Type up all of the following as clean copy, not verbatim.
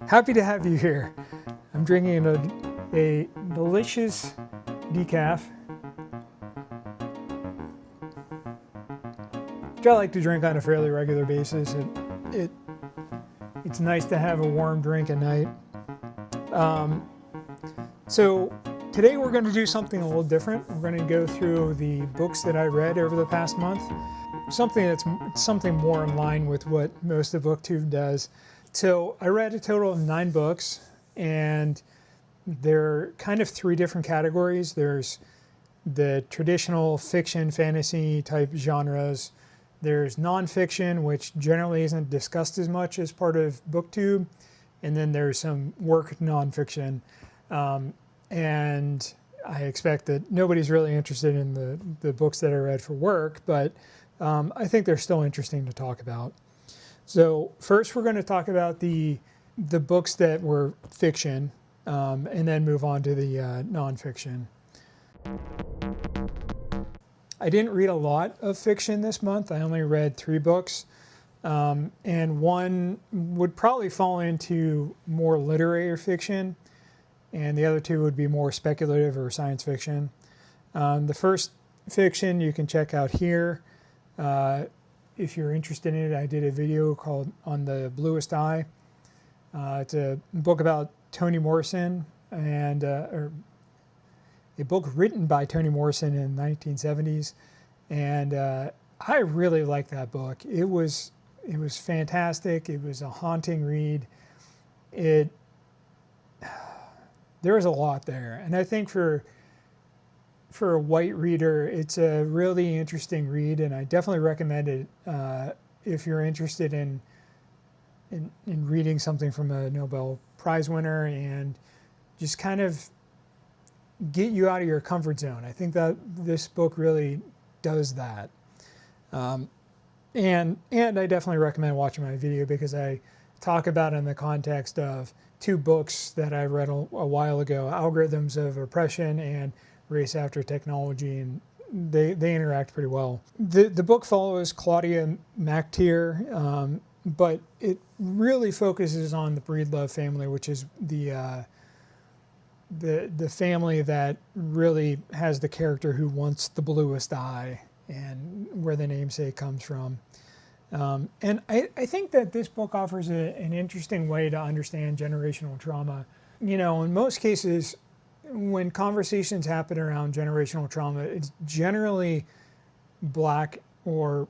Happy to have you here. I'm drinking a delicious decaf, which I like to drink on a fairly regular basis. It's nice to have a warm drink at night. So today we're going to do something a little different. We're going to go through the books that I read over the past month. Something more in line with what most of BookTube does. So I read a total of 9 books, and they're kind of 3 different categories. There's the traditional fiction, fantasy type genres. There's nonfiction, which generally isn't discussed as much as part of BookTube. And then there's some work nonfiction. And I expect that nobody's really interested in the books that I read for work, but I think they're still interesting to talk about. So first we're going to talk about the books that were fiction, and then move on to the nonfiction. I didn't read a lot of fiction this month. I only read 3 books, and one would probably fall into more literary fiction, and the other 2 would be more speculative or science fiction. The first fiction you can check out here. If you're interested in it, I did a video called On the Bluest Eye. It's a book about Toni Morrison, and or a book written by Toni Morrison in the 1970s, and I really liked that book. It was fantastic. It was a haunting read. There was a lot there, and I think for a white reader, it's a really interesting read, and I definitely recommend it if you're interested in reading something from a Nobel Prize winner and just kind of get you out of your comfort zone. I think that this book really does that. And I definitely recommend watching my video because I talk about it in the context of 2 books that I read a while ago, Algorithms of Oppression and Race After Technology, and they interact pretty well. The book follows Claudia MacTeer, but it really focuses on the Breedlove family, which is the family that really has the character who wants the bluest eye, and where the namesake comes from. And I think that this book offers an interesting way to understand generational trauma. You know, in most cases, when conversations happen around generational trauma, it's generally Black or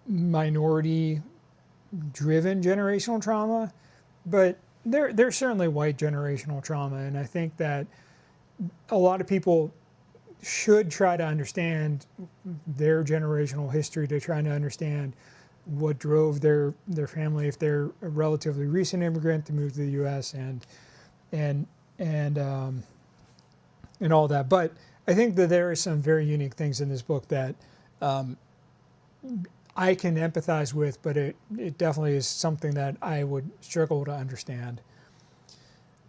minority-driven generational trauma, but there's certainly white generational trauma, and I think that a lot of people should try to understand their generational history to try to understand what drove their family, if they're a relatively recent immigrant to move to the U.S. and all that. But I think that there are some very unique things in this book that I can empathize with, but it definitely is something that I would struggle to understand.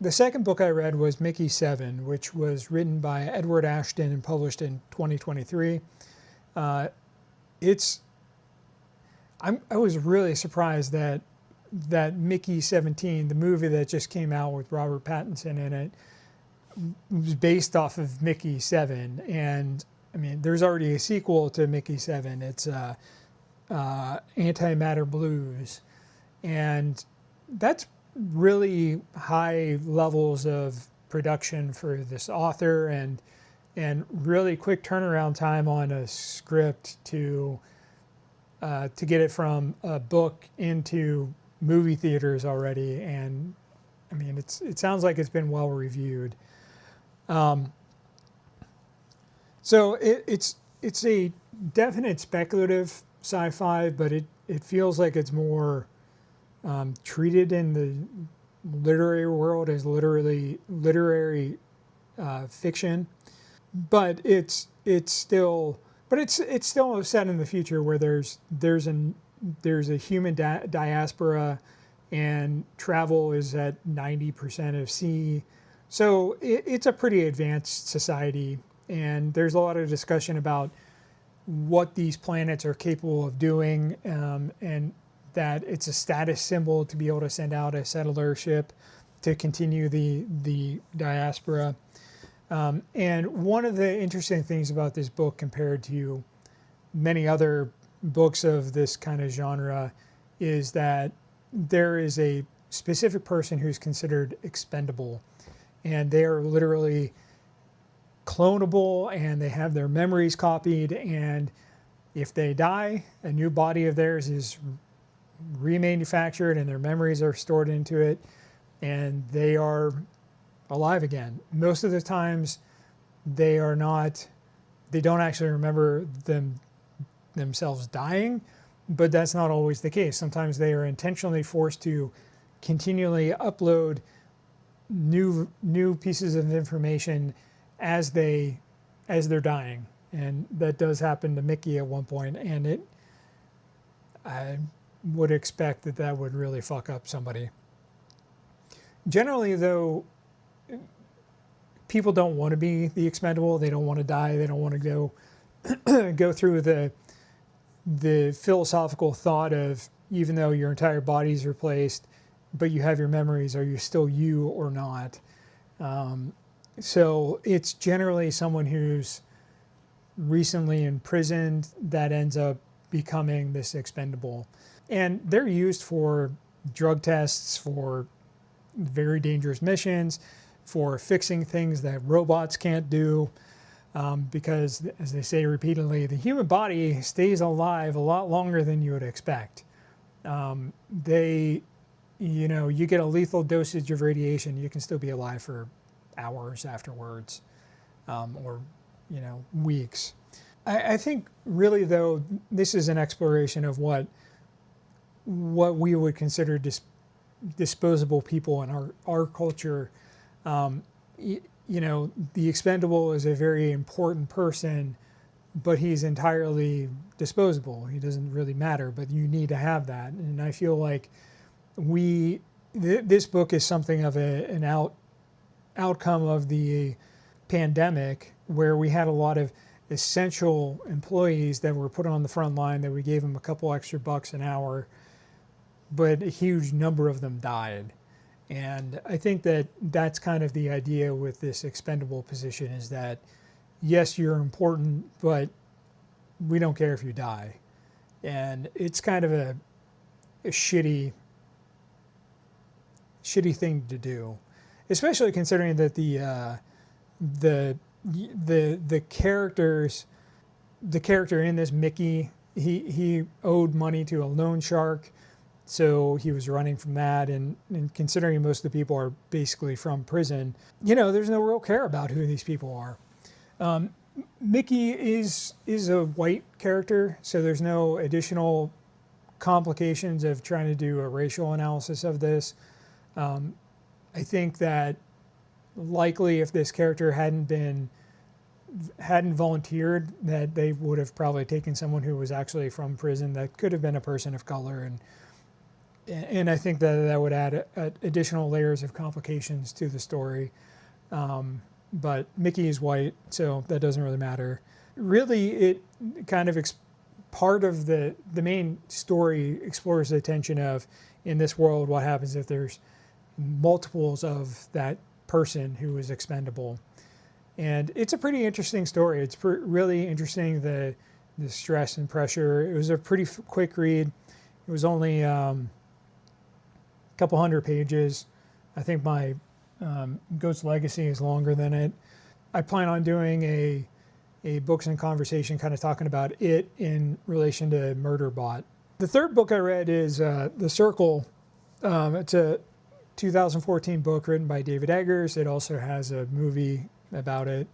The second book I read was Mickey 7, which was written by Edward Ashton and published in 2023. I was really surprised that Mickey 17, the movie that just came out with Robert Pattinson in it, was based off of Mickey 7. And I mean, there's already a sequel to Mickey 7. It's Antimatter Blues. And that's really high levels of production for this author, and really quick turnaround time on a script to get it from a book into movie theaters already. And I mean, it sounds like it's been well reviewed. So it's a definite speculative sci-fi, but it feels like it's more treated in the literary world as literary fiction, but it's still set in the future where there's a human diaspora, and travel is at 90% of sea. So it's a pretty advanced society, and there's a lot of discussion about what these planets are capable of doing, and that it's a status symbol to be able to send out a settler ship to continue the diaspora. And one of the interesting things about this book compared to many other books of this kind of genre is that there is a specific person who's considered expendable, and they are literally clonable, and they have their memories copied, and if they die, a new body of theirs is remanufactured and their memories are stored into it, and they are alive again. Most of the times they don't actually remember themselves dying, but that's not always the case. Sometimes they are intentionally forced to continually upload new pieces of information as they're dying. And that does happen to Mickey at one point, and I would expect that would really fuck up somebody. Generally, though, people don't want to be the expendable. They don't want to die. They don't want to go through the philosophical thought of, even though your entire body is replaced, but you have your memories, are you still you or not? So it's generally someone who's recently imprisoned that ends up becoming this expendable. And they're used for drug tests, for very dangerous missions, for fixing things that robots can't do. Because, as they say repeatedly, the human body stays alive a lot longer than you would expect. You get a lethal dosage of radiation, you can still be alive for hours afterwards, or weeks. I think really, though, this is an exploration of what we would consider disposable people in our culture. The expendable is a very important person, but he's entirely disposable. He doesn't really matter, but you need to have that. And I feel like this book is something of an outcome of the pandemic, where we had a lot of essential employees that were put on the front line, that we gave them a couple extra bucks an hour, but a huge number of them died. And I think that's kind of the idea with this expendable position, is that, yes, you're important, but we don't care if you die. And it's kind of a shitty thing to do, especially considering that the character in this, Mickey, he owed money to a loan shark. So he was running from that, and considering most of the people are basically from prison, there's no real care about who these people are. Mickey is a white character, so there's no additional complications of trying to do a racial analysis of this. I think that likely if this character hadn't volunteered, that they would have probably taken someone who was actually from prison, that could have been a person of color, and I think that would add additional layers of complications to the story. But Mickey is white, so that doesn't really matter. Really, it kind of part of the main story explores the tension of, in this world, what happens if there's multiples of that person who is expendable. And it's a pretty interesting story. It's really interesting, the stress and pressure. It was a pretty quick read. It was only couple hundred pages. I think my Ghost Legacy is longer than it. I plan on doing a books and conversation, kind of talking about it in relation to Murderbot. The third book I read is The Circle. It's a 2014 book written by David Eggers. It also has a movie about it.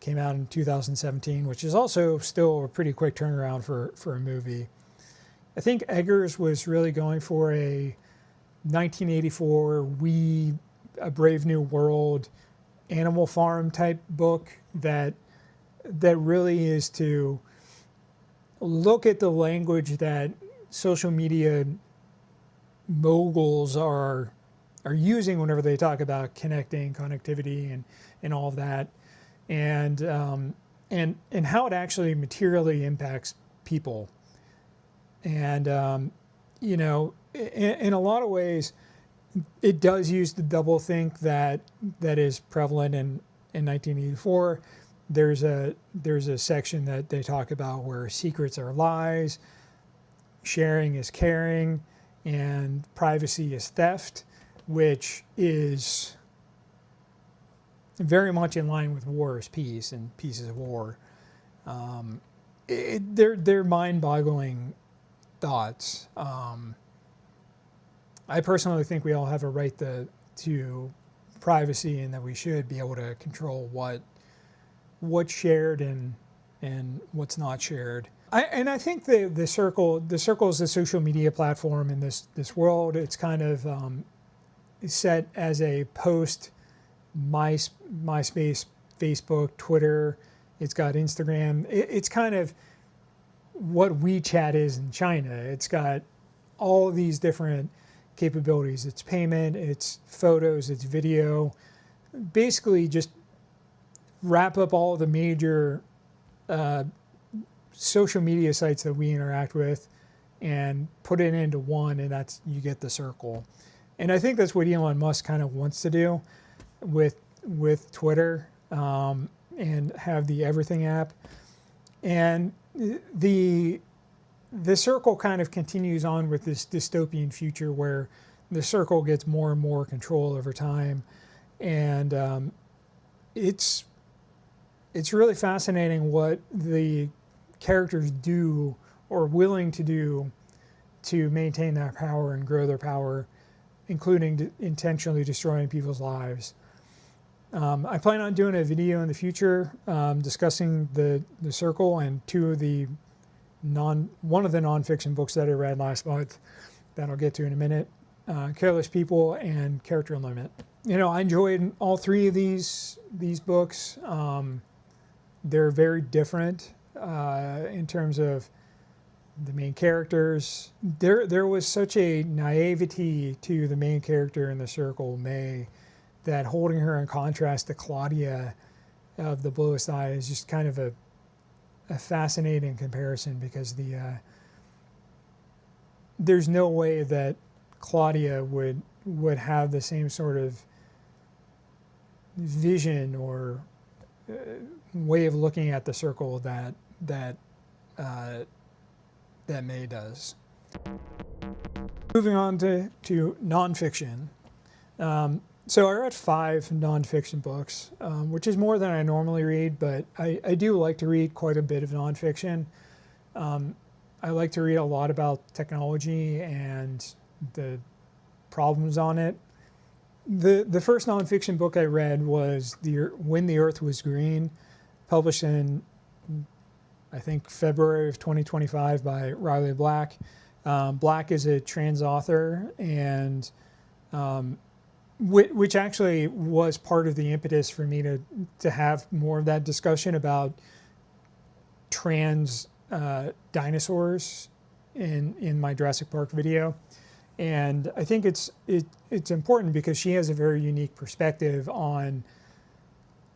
Came out in 2017, which is also still a pretty quick turnaround for a movie. I think Eggers was really going for a 1984 A Brave New World Animal Farm type book that really is to look at the language that social media moguls are using whenever they talk about connectivity and all of that, and how it actually materially impacts people. And you know, in a lot of ways, it does use the doublethink that is prevalent in 1984. There's a section that they talk about where secrets are lies, sharing is caring, and privacy is theft, which is very much in line with war is peace and peace is war. They're mind-boggling thoughts. I personally think we all have a right to privacy, and that we should be able to control what's shared and what's not shared. I think the circle is a social media platform in this world. It's kind of set as a post MySpace, Facebook, Twitter. It's got Instagram. It's kind of what WeChat is in China. It's got all of these different capabilities. It's payment, it's photos, it's video. Basically just wrap up all the major social media sites that we interact with and put it into one, and you get the circle. And I think that's what Elon Musk kind of wants to do with Twitter, and have the Everything app. And the circle kind of continues on with this dystopian future where the circle gets more and more control over time. And it's really fascinating what the characters do or willing to do to maintain their power and grow their power, including intentionally destroying people's lives. I plan on doing a video in the future discussing the circle and one of the nonfiction books that I read last month that I'll get to in a minute, Careless People and Character Limit. You know, I enjoyed all three of these books. They're very different in terms of the main characters. There was such a naivety to the main character in The Circle, May, that holding her in contrast to Claudia of The Bluest Eye is just kind of a fascinating comparison, because there's no way that Claudia would have the same sort of vision or way of looking at the circle that May does. Moving on to nonfiction. So I read 5 nonfiction books, which is more than I normally read, but I do like to read quite a bit of nonfiction. I like to read a lot about technology and the problems on it. The first nonfiction book I read was When the Earth Was Green, published in, I think, February of 2025 by Riley Black. Black is a trans author, and which actually was part of the impetus for me to have more of that discussion about trans dinosaurs in my Jurassic Park video. And I think it's important because she has a very unique perspective on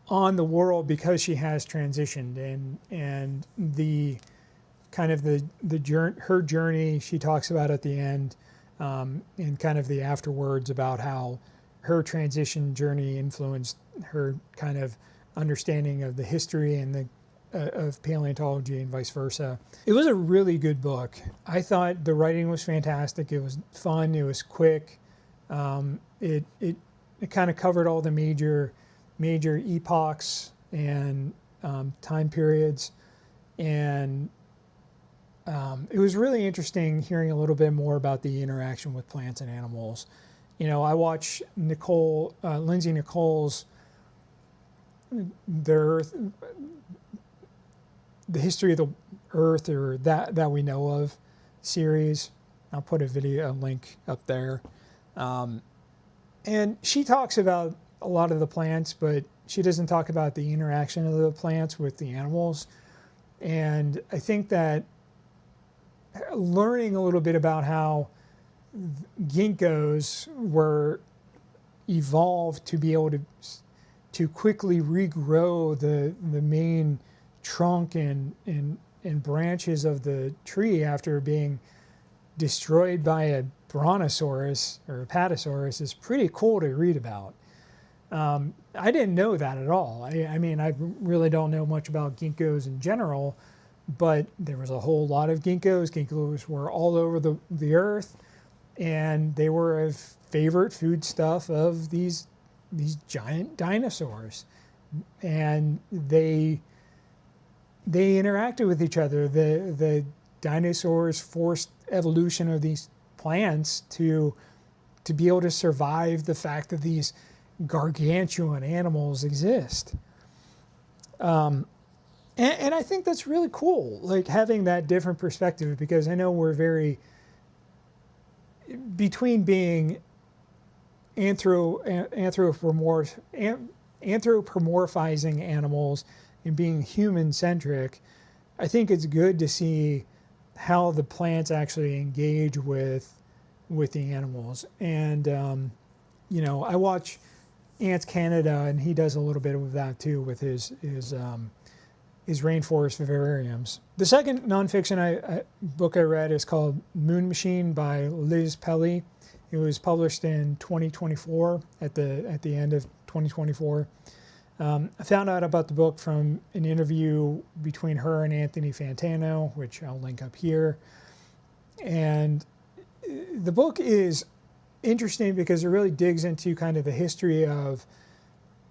the world, because she has transitioned, and the kind of her journey she talks about at the end, and kind of the afterwards about how her transition journey influenced her kind of understanding of the history and of paleontology and vice versa. It was a really good book. I thought the writing was fantastic. It was fun. It was quick. It kind of covered all the major epochs and time periods, and it was really interesting hearing a little bit more about the interaction with plants and animals. You know, I watched Lindsay Nicole's the History of the Earth, or that we know of, series. I'll put a link up there. And she talks about a lot of the plants, but she doesn't talk about the interaction of the plants with the animals. And I think that learning a little bit about how ginkgos were evolved to be able to quickly regrow the main trunk and branches of the tree after being destroyed by a brontosaurus or a apatosaurus is pretty cool to read about. I didn't know that at all. I mean, I really don't know much about ginkgos in general, but there was a whole lot of ginkgos. Ginkgos were all over the earth, and they were a favorite foodstuff of these giant dinosaurs. And they interacted with each other. The dinosaurs forced evolution of these plants to be able to survive the fact that these gargantuan animals exist. And I think that's really cool, like having that different perspective, because I know we're very, between being anthropomorphizing animals and being human-centric, I think it's good to see how the plants actually engage with the animals. And, I watch Ants Canada, and he does a little bit of that too with his rainforest vivariums. The second nonfiction book I read is called Moon Machine by Liz Pelly. It was published in 2024, at the end of 2024. I found out about the book from an interview between her and Anthony Fantano, which I'll link up here. And the book is interesting because it really digs into kind of the history of,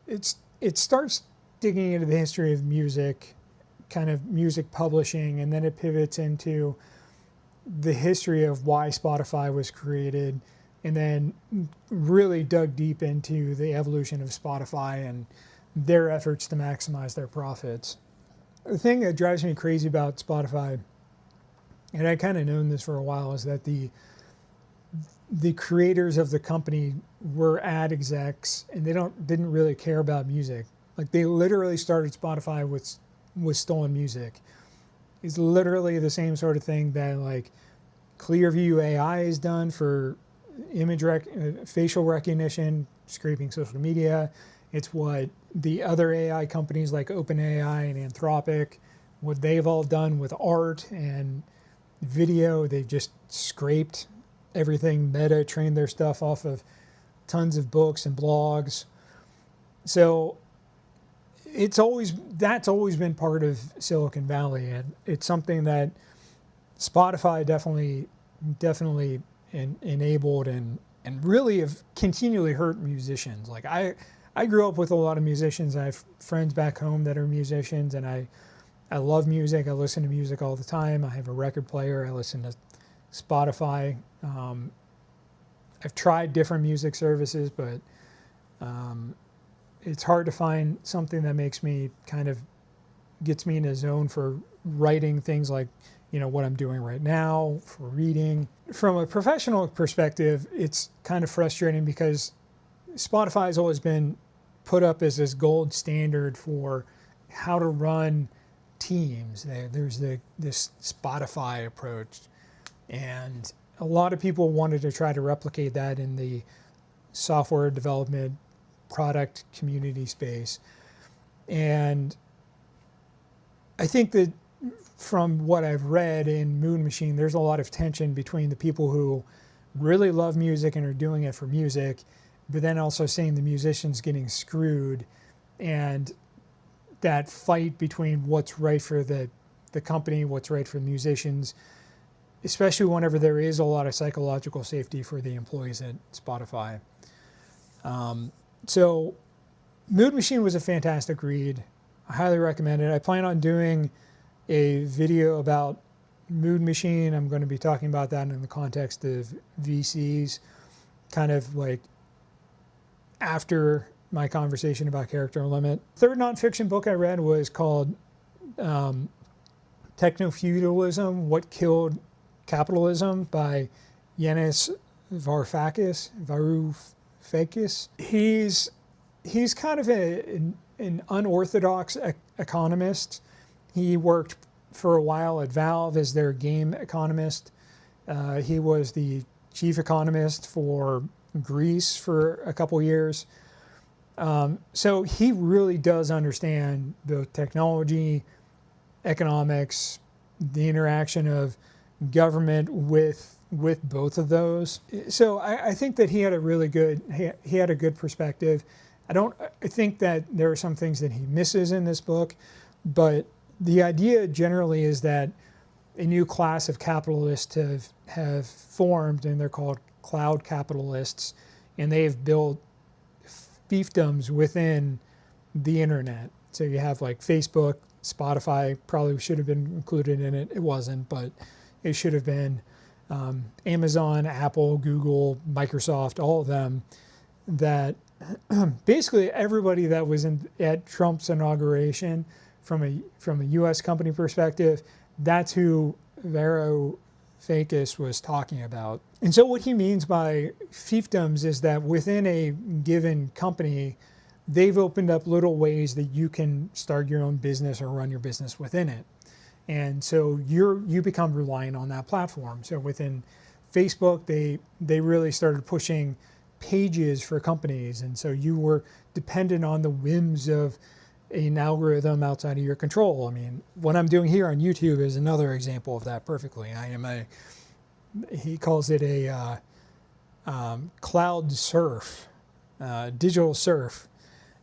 it starts digging into the history of music, kind of music publishing, and then it pivots into the history of why Spotify was created, and then really dug deep into the evolution of Spotify and their efforts to maximize their profits. The thing that drives me crazy about Spotify, and I kind of known this for a while, is that the creators of the company were ad execs, and they didn't really care about music. Like, they literally started Spotify with stolen music. It's literally the same sort of thing that like Clearview AI has done for facial recognition, scraping social media. It's what the other AI companies like OpenAI and Anthropic, what they've all done with art and video. They've just scraped everything. Meta trained their stuff off of tons of books and blogs. So that's always been part of Silicon Valley, and it's something that Spotify definitely enabled and really have continually hurt musicians. Like I grew up with a lot of musicians. I have friends back home that are musicians, and I love music. I listen to music all the time. I have a record player. I listen to Spotify. I've tried different music services, but it's hard to find something that makes me gets me in a zone for writing things like, what I'm doing right now, for reading. From a professional perspective, it's kind of frustrating because Spotify has always been put up as this gold standard for how to run teams. There's this Spotify approach, and a lot of people wanted to try to replicate that in the software development product community space. And I think that from what I've read in Moon Machine, there's a lot of tension between the people who really love music and are doing it for music, but then also seeing the musicians getting screwed, and that fight between what's right for the company, what's right for musicians, especially whenever there is a lot of psychological safety for the employees at Spotify. So Moon Machine was a fantastic read. I highly recommend it. I plan on doing a video about Moon Machine. I'm going to be talking about that in the context of VCs, kind of like after my conversation about Character Limit. Third nonfiction book I read was called Techno-Feudalism, What Killed Capitalism by Yanis Varoufakis. He's kind of an unorthodox economist. He worked for a while at Valve as their game economist. He was the chief economist for Greece for a couple years. So he really does understand both technology, economics, the interaction of government with with both of those. So I think that he had he had a good perspective. I think that there are some things that he misses in this book, but the idea generally is that a new class of capitalists have formed, and they're called cloud capitalists, and they have built fiefdoms within the internet. So you have like Facebook, Spotify probably should have been included in it. It wasn't, but it should have been. Amazon, Apple, Google, Microsoft, all of them, that basically everybody that was at Trump's inauguration from a U.S. company perspective, that's who Varoufakis was talking about. And so what he means by fiefdoms is that within a given company, they've opened up little ways that you can start your own business or run your business within it. And so you become reliant on that platform. So within Facebook, they really started pushing pages for companies. And so you were dependent on the whims of an algorithm outside of your control. I mean, what I'm doing here on YouTube is another example of that perfectly. He calls it a cloud surf, digital surf.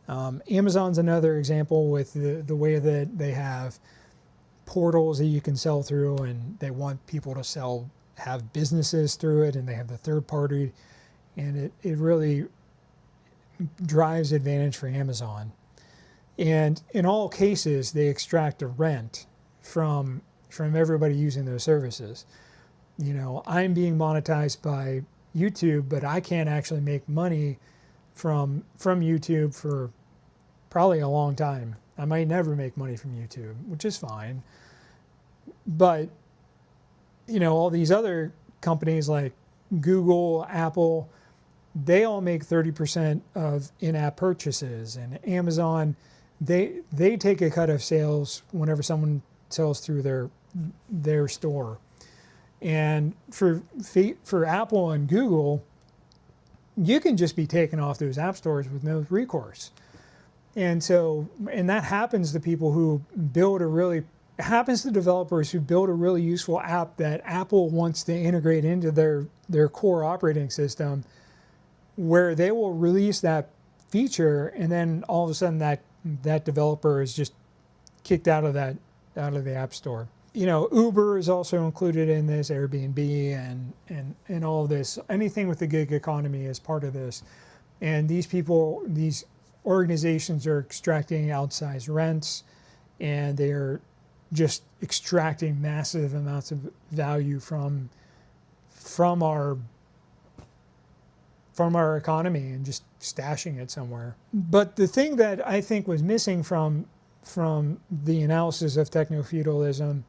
Amazon's another example with the way that they have portals that you can sell through, and they want people to have businesses through it, and they have the third party, and it really drives advantage for Amazon. And in all cases, they extract a rent from everybody using those services. You know, I'm being monetized by YouTube, but I can't actually make money from YouTube for probably a long time. I might never make money from YouTube, which is fine. But, you know, all these other companies like Google, Apple, they all make 30% of in-app purchases. And Amazon, they take a cut of sales whenever someone sells through their store. And for Apple and Google, you can just be taken off those app stores with no recourse. And that happens to people who happens to developers who build a really useful app that Apple wants to integrate into their core operating system, where they will release that feature, and then all of a sudden that developer is just kicked out of the app store. You know, Uber is also included in this, Airbnb, and all of this. Anything with the gig economy is part of this. And these organizations are extracting outsized rents, and they're just extracting massive amounts of value from our economy and just stashing it somewhere. But the thing that I think was missing from the analysis of techno-feudalism,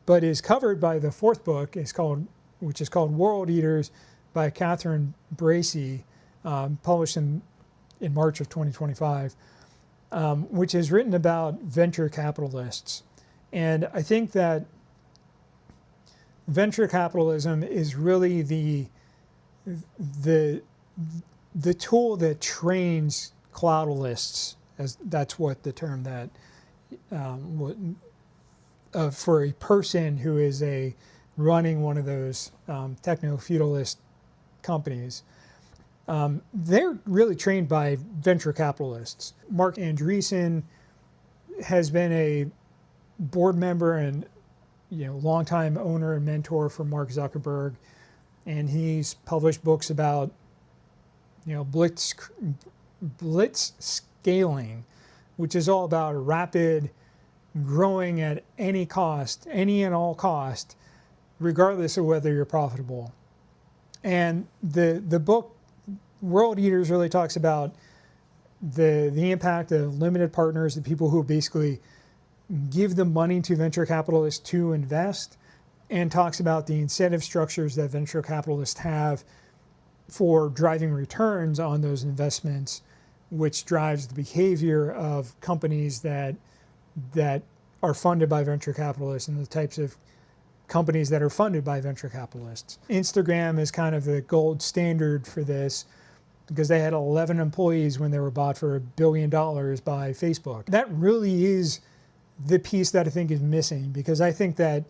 but is covered by the fourth book, which is called World Eaters by Catherine Bracey, published in March of 2025, which is written about venture capitalists. And I think that venture capitalism is really the tool that trains cloudalists, as that's what the term that for a person who is running one of those techno-feudalist companies. They're really trained by venture capitalists. Mark Andreessen has been a board member and longtime owner and mentor for Mark Zuckerberg, and he's published books about blitz scaling, which is all about rapid growing at any cost, any and all cost, regardless of whether you're profitable. And the book World Eaters really talks about the impact of limited partners, the people who basically give the money to venture capitalists to invest, and talks about the incentive structures that venture capitalists have for driving returns on those investments, which drives the behavior of companies that are funded by venture capitalists and the types of companies that are funded by venture capitalists. Instagram is kind of the gold standard for this, because they had 11 employees when they were bought for $1 billion by Facebook. That really is the piece that I think is missing, because I think that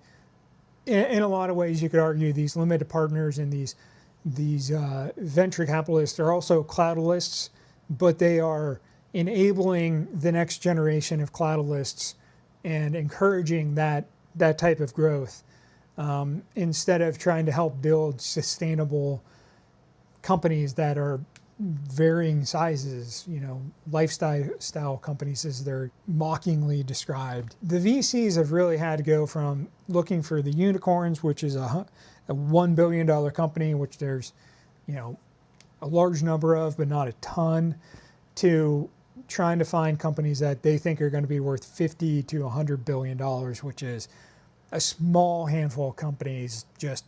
in a lot of ways, you could argue these limited partners and these venture capitalists are also cloudalists, but they are enabling the next generation of cloudalists and encouraging that type of growth instead of trying to help build sustainable companies that are varying sizes, lifestyle companies as they're mockingly described. The VCs have really had to go from looking for the unicorns, which is a $1 billion company, which there's, a large number of, but not a ton, to trying to find companies that they think are going to be worth $50 to $100 billion, which is a small handful of companies, just,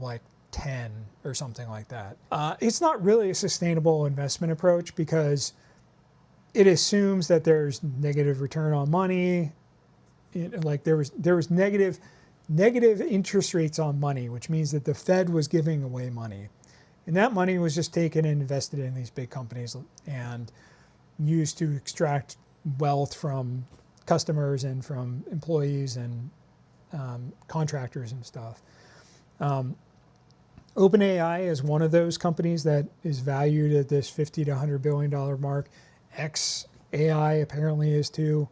like 10 or something like that. It's not really a sustainable investment approach because it assumes that there's negative return on money. Like there was negative interest rates on money, which means that the Fed was giving away money. And that money was just taken and invested in these big companies and used to extract wealth from customers and from employees and contractors and stuff. OpenAI is one of those companies that is valued at this $50 to $100 billion mark. XAI apparently is too.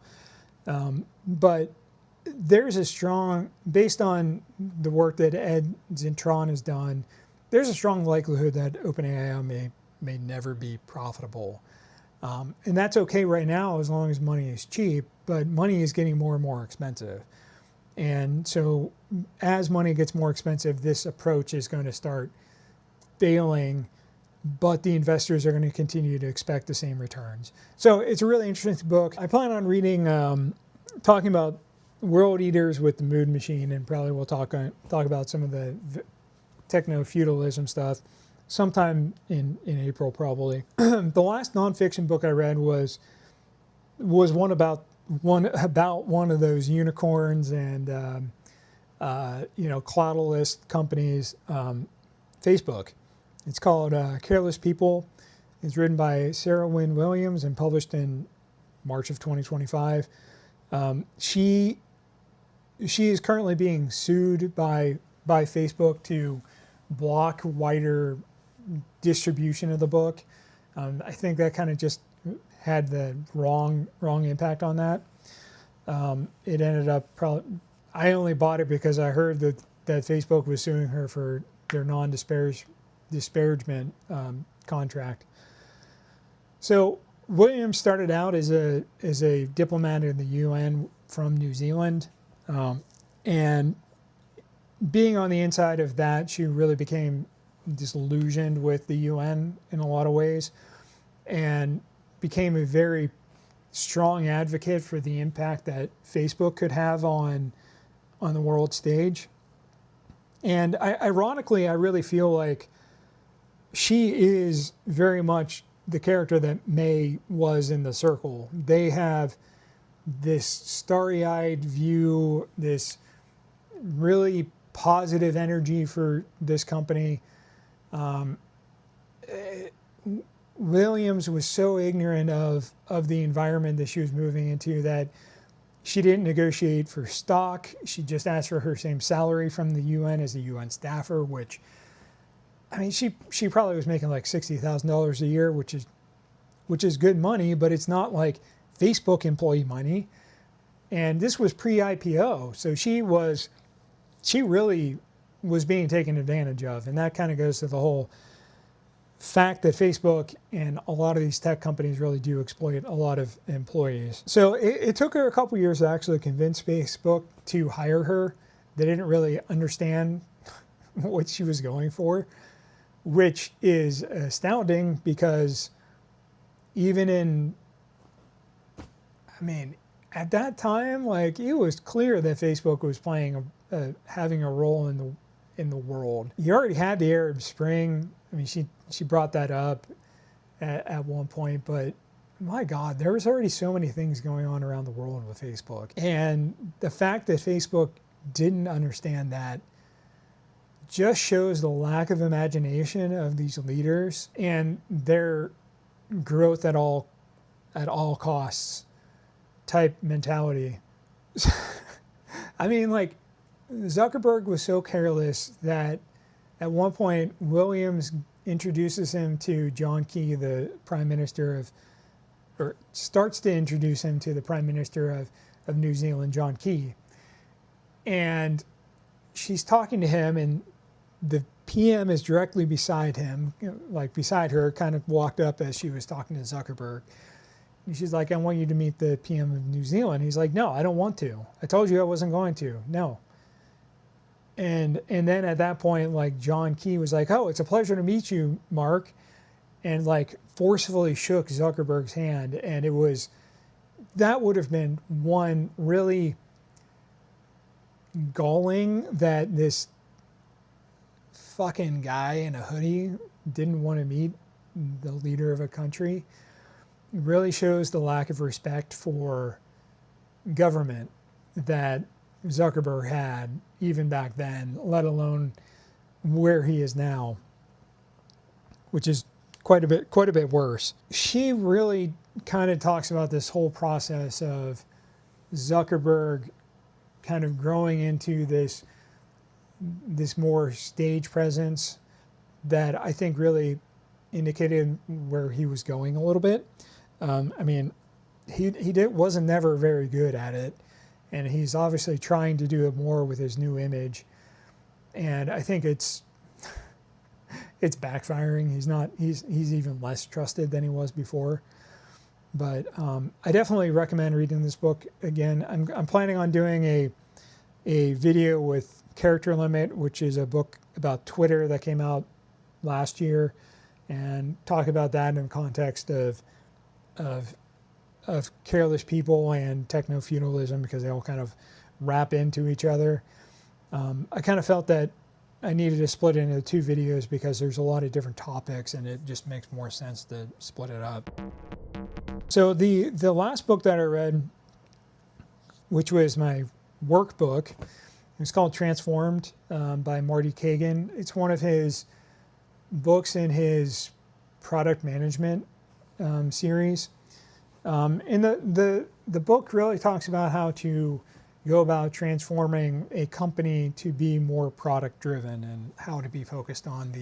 But there's a strong, based on the work that Ed Zintron has done, there's a strong likelihood that OpenAI may never be profitable. And that's okay right now as long as money is cheap, but money is getting more and more expensive. And so as money gets more expensive, this approach is going to start failing, but the investors are going to continue to expect the same returns. So it's a really interesting book. I plan on reading, talking about World Eaters with the Mood Machine, and probably we'll talk about some of the techno-feudalism stuff sometime in April, probably. The last nonfiction book I read was one about one of those unicorns and cloudalist companies, Facebook. It's called Careless People. It's written by Sarah Wynne Williams and published in March of 2025. She is currently being sued by Facebook to block wider distribution of the book. I think that kind of just had the wrong impact on that. It ended up I only bought it because I heard that Facebook was suing her for their non-disparagement contract. So Williams started out as a diplomat in the UN from New Zealand, and being on the inside of that, she really became disillusioned with the UN in a lot of ways, and became a very strong advocate for the impact that Facebook could have on the world stage. And ironically, I really feel like she is very much the character that May was in The Circle. They have this starry-eyed view, this really positive energy for this company. Williams was so ignorant of the environment that she was moving into that she didn't negotiate for stock. She just asked for her same salary from the UN as a UN staffer, which, I mean, she probably was making like $60,000 a year, which is good money, but it's not like Facebook employee money. And this was pre-IPO, so she really was being taken advantage of. And that kind of goes to the whole fact that Facebook and a lot of these tech companies really do exploit a lot of employees. So it took her a couple years to actually convince Facebook to hire her. They didn't really understand what she was going for, which is astounding because at that time, like, it was clear that Facebook was having a role in the world. You already had the Arab Spring. I mean, she brought that up at one point, but my God, there was already so many things going on around the world with Facebook. And the fact that Facebook didn't understand that just shows the lack of imagination of these leaders and their growth at all costs type mentality. I mean, like, Zuckerberg was so careless that at one point Williams introduces him to John Key, the Prime Minister of, or starts to introduce him to the Prime Minister of New Zealand, John Key. And she's talking to him, and the PM is directly beside him, like beside her, kind of walked up as she was talking to Zuckerberg. And she's like, I want you to meet the PM of New Zealand. He's like, no, I don't want to. I told you I wasn't going to. No. And then at that point, like, John Key was like, oh, it's a pleasure to meet you, Mark. And like forcefully shook Zuckerberg's hand. And that would have been one really galling, that this fucking guy in a hoodie didn't want to meet the leader of a country. It really shows the lack of respect for government that Zuckerberg had even back then, let alone where he is now, which is quite a bit worse. She really kind of talks about this whole process of Zuckerberg kind of growing into this more stage presence that I think really indicated where he was going a little bit. I mean, he wasn't never very good at it, and he's obviously trying to do it more with his new image. And I think it's backfiring. He's even less trusted than he was before. But I definitely recommend reading this book again. I'm planning on doing a video with Character Limit, which is a book about Twitter that came out last year, and talk about that in the context of careless people and techno-feudalism, because they all kind of wrap into each other. I kind of felt that I needed to split it into two videos because there's a lot of different topics, and it just makes more sense to split it up. So the last book that I read, which was my workbook, it's called Transformed by Marty Kagan. It's one of his books in his product management series. And the book really talks about how to go about transforming a company to be more product driven, and how to be focused on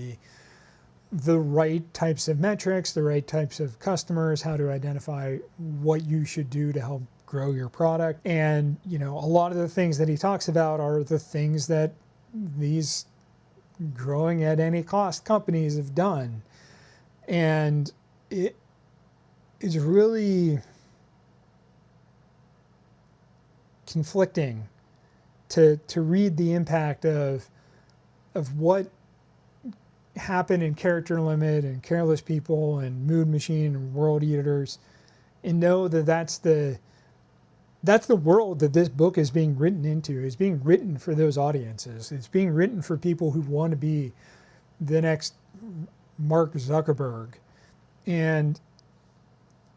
the right types of metrics, the right types of customers, how to identify what you should do to help grow your product. And, you know, a lot of the things that he talks about are the things that these growing at any cost companies have done. And it is really conflicting to read the impact of what happened in Character Limit and Careless People and Mood Machine and World Eaters, and know that that's the world that this book is being written into. It's being written for those audiences. It's being written for people who want to be the next Mark Zuckerberg, and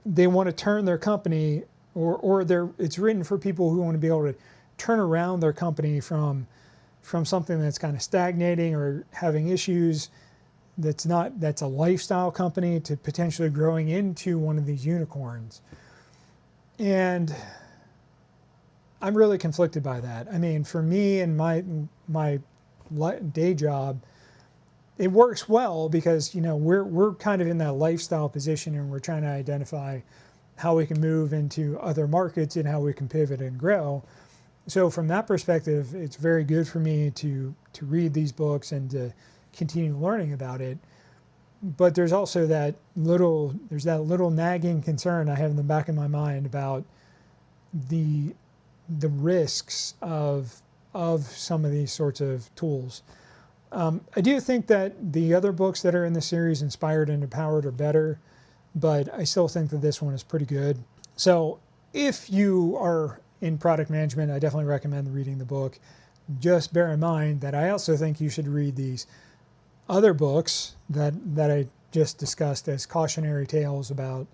they want to turn their company, or it's written for people who want to be able to turn around their company from something that's kind of stagnating or having issues, that's a lifestyle company, to potentially growing into one of these unicorns. And I'm really conflicted by that. I mean, for me and my day job, it works well because, you know, we're kind of in that lifestyle position, and we're trying to identify how we can move into other markets and how we can pivot and grow. So from that perspective, it's very good for me to read these books and to continue learning about it. But there's also that little nagging concern I have in the back of my mind about the risks of some of these sorts of tools. I do think that the other books that are in the series, Inspired and Empowered, are better, but I still think that this one is pretty good. So if you are in product management, I definitely recommend reading the book. Just bear in mind that I also think you should read these other books that I just discussed as cautionary tales about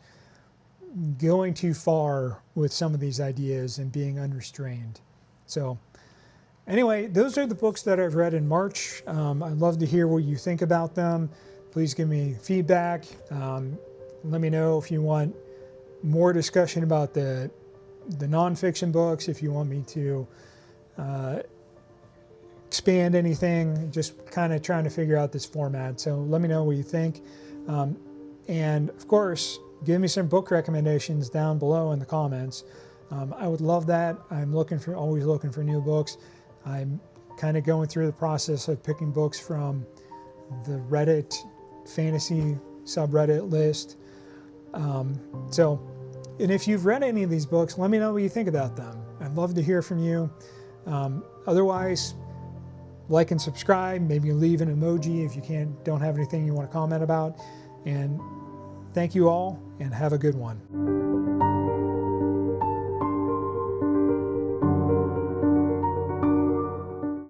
going too far with some of these ideas and being unrestrained. So anyway, those are the books that I've read in March. I'd love to hear what you think about them. Please give me feedback. Let me know if you want more discussion about the nonfiction books, if you want me to expand anything, just kind of trying to figure out this format. So let me know what you think. And of course, give me some book recommendations down below in the comments. I would love that. I'm always looking for new books. I'm kind of going through the process of picking books from the Reddit fantasy subreddit list. And if you've read any of these books, let me know what you think about them. I'd love to hear from you. Otherwise, like and subscribe, maybe leave an emoji if you don't have anything you want to comment about. And thank you all, and have a good one.